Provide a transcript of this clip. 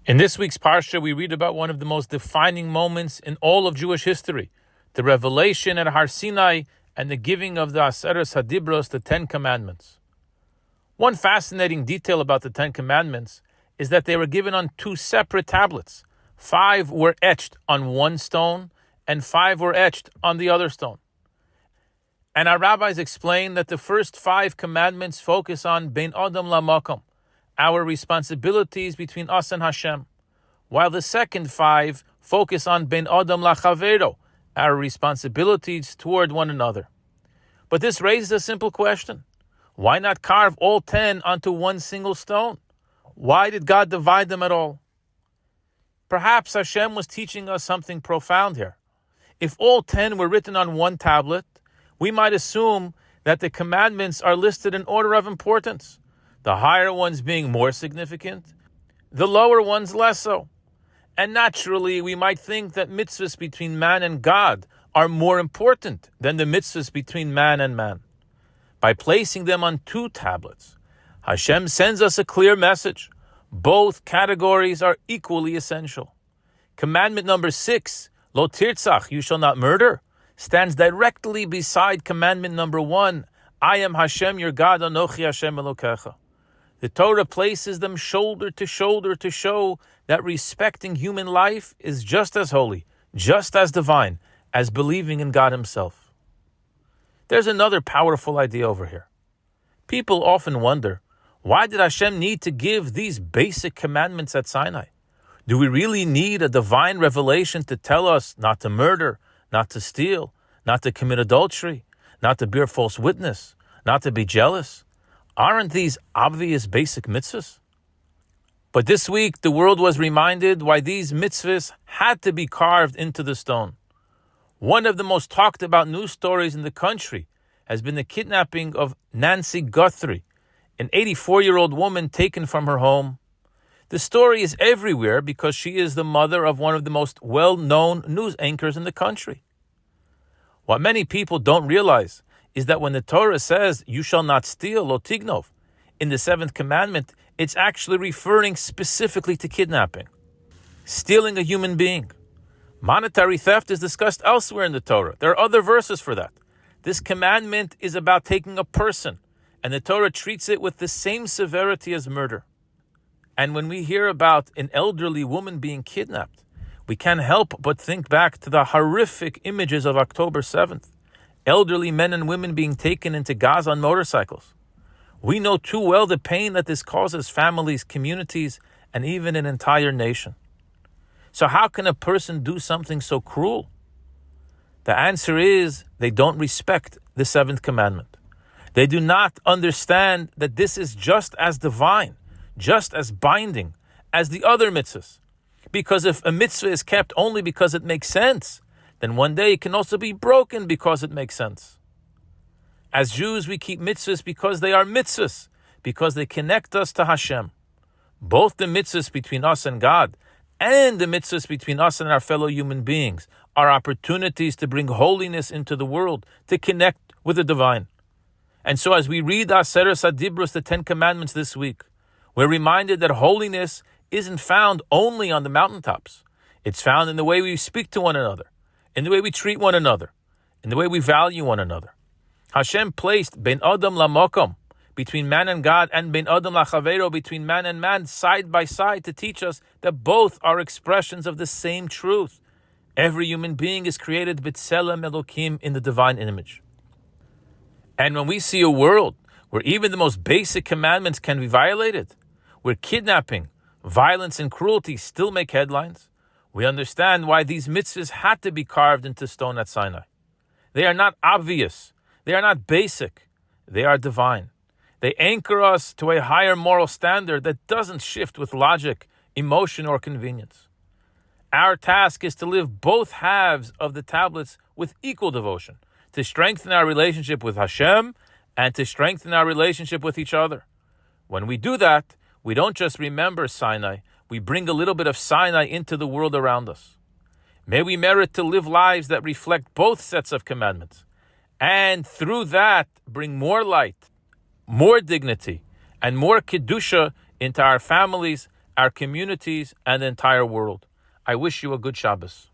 In this week's Parsha, we read about one of the most defining moments in all of Jewish history, the revelation at Har Sinai and the giving of the Aseres Hadibros, the Ten Commandments. One fascinating detail about the Ten Commandments is that they were given on two separate tablets. 5 were etched on one stone, and 5 were etched on the other stone. And our rabbis explain that the first 5 commandments focus on Bein Adam LaMakom, our responsibilities between us and Hashem, while the second 5 focus on Bein Adam LaChavero, our responsibilities toward one another. But this raises a simple question. Why not carve all 10 onto one single stone? Why did God divide them at all? Perhaps Hashem was teaching us something profound here. If all 10 were written on one tablet, we might assume that the commandments are listed in order of importance, the higher ones being more significant, the lower ones less so. And naturally, we might think that mitzvahs between man and God are more important than the mitzvahs between man and man. By placing them on 2 tablets, Hashem sends us a clear message. Both categories are equally essential. Commandment number 6, Lo tirtzach, you shall not murder, stands directly beside commandment number 1, I am Hashem your God, Anochi Hashem Elokecha. The Torah places them shoulder to shoulder to show that respecting human life is just as holy, just as divine, as believing in God Himself. There's another powerful idea over here. People often wonder, why did Hashem need to give these basic commandments at Sinai? Do we really need a divine revelation to tell us not to murder, not to steal, not to commit adultery, not to bear false witness, not to be jealous? Aren't these obvious basic mitzvahs? But this week, the world was reminded why these mitzvahs had to be carved into the stone. One of the most talked about news stories in the country has been the kidnapping of Nancy Guthrie, an 84-year-old woman taken from her home. The story is everywhere because she is the mother of one of the most well-known news anchors in the country. What many people don't realize is that when the Torah says, you shall not steal, lo tignov, in the 7th commandment, it's actually referring specifically to kidnapping, stealing a human being. Monetary theft is discussed elsewhere in the Torah. There are other verses for that. This commandment is about taking a person, and the Torah treats it with the same severity as murder. And when we hear about an elderly woman being kidnapped, we can't help but think back to the horrific images of October 7th. Elderly men and women being taken into Gaza on motorcycles. We know too well the pain that this causes families, communities, and even an entire nation. So how can a person do something so cruel? The answer is they don't respect the 7th commandment. They do not understand that this is just as divine, just as binding as the other mitzvahs. Because if a mitzvah is kept only because it makes sense, then one day it can also be broken because it makes sense. As Jews, we keep mitzvahs because they are mitzvahs, because they connect us to Hashem. Both the mitzvahs between us and God and the mitzvahs between us and our fellow human beings are opportunities to bring holiness into the world, to connect with the divine. And so as we read Aseres Hadibros, the 10 Commandments this week, we're reminded that holiness isn't found only on the mountaintops. It's found in the way we speak to one another, in the way we treat one another, in the way we value one another. Hashem placed Bein Adam LaMakom, between man and God, and Bein Adam LaChavero, between man and man, side by side, to teach us that both are expressions of the same truth. Every human being is created b'tselem Elokim, in the divine image. And when we see a world where even the most basic commandments can be violated, where kidnapping, violence, and cruelty still make headlines, we understand why these mitzvahs had to be carved into stone at Sinai. They are not obvious. They are not basic. They are divine. They anchor us to a higher moral standard that doesn't shift with logic, emotion, or convenience. Our task is to live both halves of the tablets with equal devotion, to strengthen our relationship with Hashem and to strengthen our relationship with each other. When we do that, we don't just remember Sinai, we bring a little bit of Sinai into the world around us. May we merit to live lives that reflect both sets of commandments, and through that bring more light, more dignity, and more kedusha into our families, our communities, and the entire world. I wish you a good Shabbos.